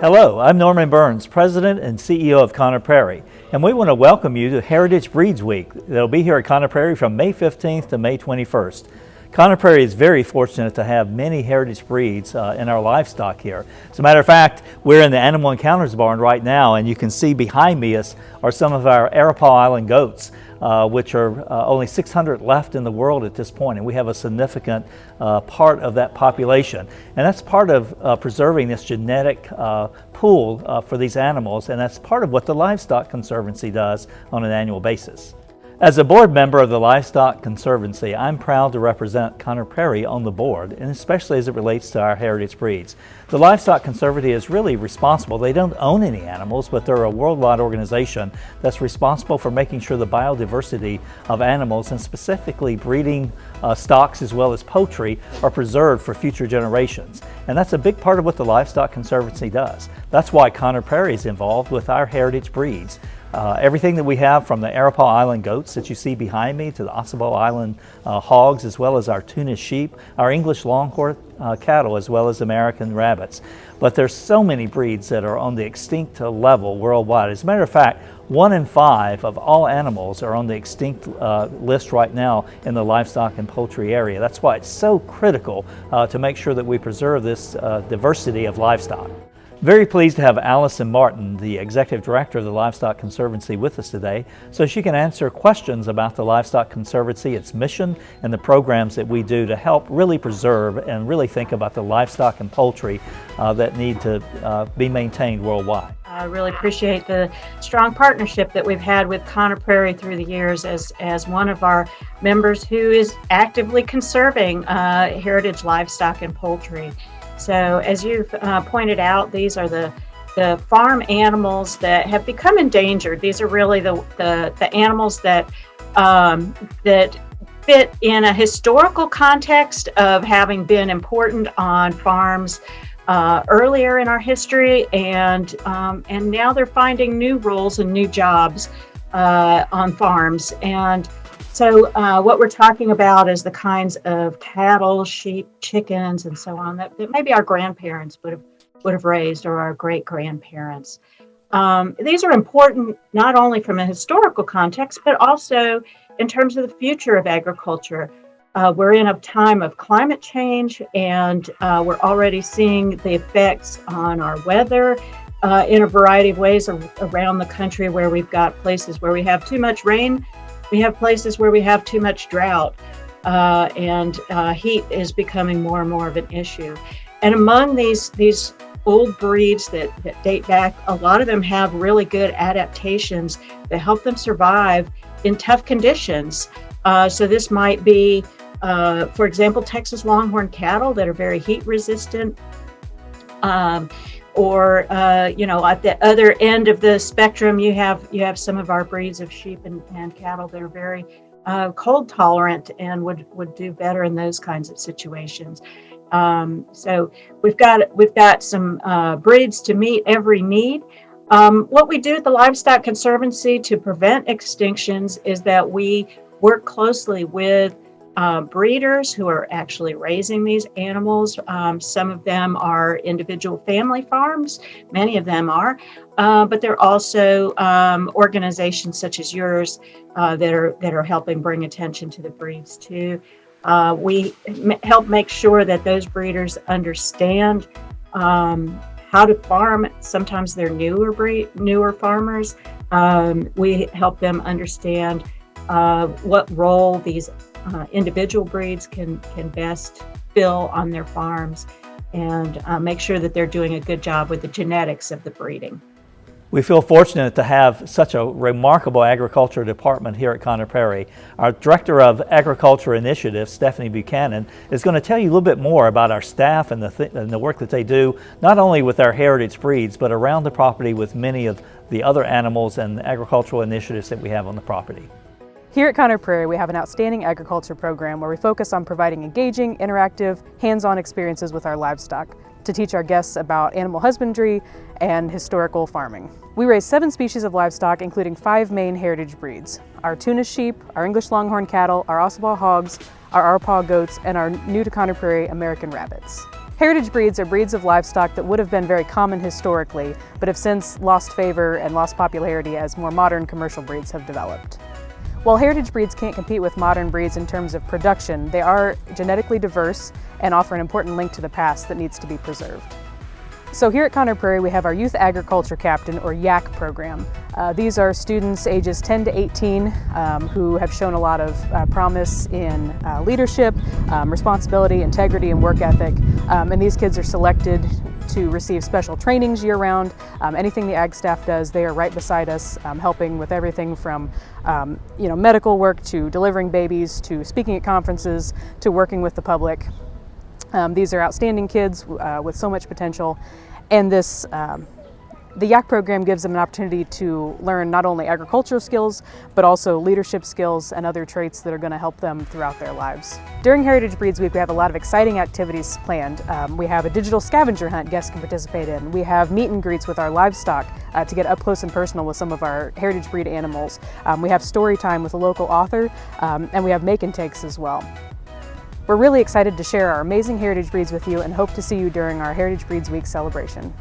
Hello, I'm Norman Burns, President and CEO of Conner Prairie, and we want to welcome you to Heritage Breeds Week. That'll be here at Conner Prairie from May 15th to May 21st. Conner Prairie is very fortunate to have many heritage breeds in our livestock here. As a matter of fact, we're in the Animal Encounters barn right now, and you can see behind me are some of our Arapaw Island goats, which are only 600 left in the world at this point, and we have a significant part of that population. And that's part of preserving this genetic pool for these animals, and that's part of what the Livestock Conservancy does on an annual basis. As a board member of the Livestock Conservancy, I'm proud to represent Conner Prairie on the board, and especially as it relates to our heritage breeds. The Livestock Conservancy is really responsible. They don't own any animals, but they're a worldwide organization that's responsible for making sure the biodiversity of animals, and specifically breeding stocks as well as poultry, are preserved for future generations. And that's a big part of what the Livestock Conservancy does. That's why Conner Prairie is involved with our heritage breeds. Everything that we have, from the Arapaw Island goats that you see behind me to the Ossabaw Island hogs, as well as our Tunis sheep, our English Longhorn cattle, as well as American rabbits. But there's so many breeds that are on the extinct level worldwide. As a matter of fact, 1 in 5 of all animals are on the extinct list right now in the livestock and poultry area. That's why it's so critical to make sure that we preserve this diversity of livestock. Very pleased to have Alison Martin, the Executive Director of the Livestock Conservancy, with us today, so she can answer questions about the Livestock Conservancy, its mission, and the programs that we do to help really preserve and really think about the livestock and poultry that need to be maintained worldwide. I really appreciate the strong partnership that we've had with Conner Prairie through the years as one of our members who is actively conserving heritage livestock and poultry. So as you've pointed out, these are the farm animals that have become endangered. These are really the animals that fit in a historical context of having been important on farms earlier in our history, and now they're finding new roles and new jobs on farms. And so what we're talking about is the kinds of cattle, sheep, chickens, and so on that maybe our grandparents would have raised, or our great-grandparents. These are important not only from a historical context, but also in terms of the future of agriculture. We're in a time of climate change, and we're already seeing the effects on our weather in a variety of ways around the country, where we've got places where we have too much rain. We have places where we have too much drought, and heat is becoming more and more of an issue. And among these old breeds that date back, a lot of them have really good adaptations that help them survive in tough conditions. So this might be, for example, Texas Longhorn cattle that are very heat resistant. Or at the other end of the spectrum, you have some of our breeds of sheep and cattle that are very cold tolerant and would do better in those kinds of situations. So we've got some breeds to meet every need. What we do at the Livestock Conservancy to prevent extinctions is that we work closely with breeders who are actually raising these animals. Some of them are individual family farms, many of them are, but they're also organizations such as yours that are helping bring attention to the breeds too. We help make sure that those breeders understand how to farm. Sometimes they're newer farmers. We help them understand what role these individual breeds can best fill on their farms, and make sure that they're doing a good job with the genetics of the breeding. We feel fortunate to have such a remarkable agriculture department here at Conner Prairie. Our Director of Agriculture Initiatives, Stephanie Buchanan, is going to tell you a little bit more about our staff and the work that they do, not only with our heritage breeds, but around the property with many of the other animals and agricultural initiatives that we have on the property. Here at Conner Prairie, we have an outstanding agriculture program where we focus on providing engaging, interactive, hands-on experiences with our livestock to teach our guests about animal husbandry and historical farming. We raise 7 species of livestock, including 5 main heritage breeds: our Tunis sheep, our English Longhorn cattle, our Ossabaw hogs, our Arapaw goats, and our new to Conner Prairie American rabbits. Heritage breeds are breeds of livestock that would have been very common historically, but have since lost favor and lost popularity as more modern commercial breeds have developed. While heritage breeds can't compete with modern breeds in terms of production, they are genetically diverse and offer an important link to the past that needs to be preserved. So here at Conner Prairie, we have our Youth Agriculture Captain, or YAC program. These are students ages 10 to 18 who have shown a lot of promise in leadership, responsibility, integrity, and work ethic. And these kids are selected to receive special trainings year-round. Anything the ag staff does, they are right beside us, helping with everything from medical work to delivering babies to speaking at conferences to working with the public. These are outstanding kids with so much potential, and the YAC program gives them an opportunity to learn not only agricultural skills, but also leadership skills and other traits that are going to help them throughout their lives. During Heritage Breeds Week, we have a lot of exciting activities planned. We have a digital scavenger hunt guests can participate in. We have meet and greets with our livestock to get up close and personal with some of our heritage breed animals. We have story time with a local author, and we have make and takes as well. We're really excited to share our amazing heritage breeds with you and hope to see you during our Heritage Breeds Week celebration.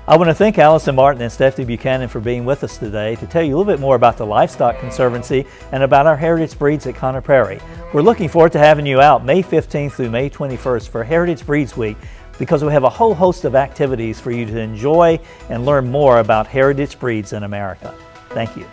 I want to thank Alison Martin and Stephanie Buchanan for being with us today to tell you a little bit more about the Livestock Conservancy and about our heritage breeds at Conner Prairie. We're looking forward to having you out May 15th through May 21st for Heritage Breeds Week, because we have a whole host of activities for you to enjoy and learn more about heritage breeds in America. Thank you.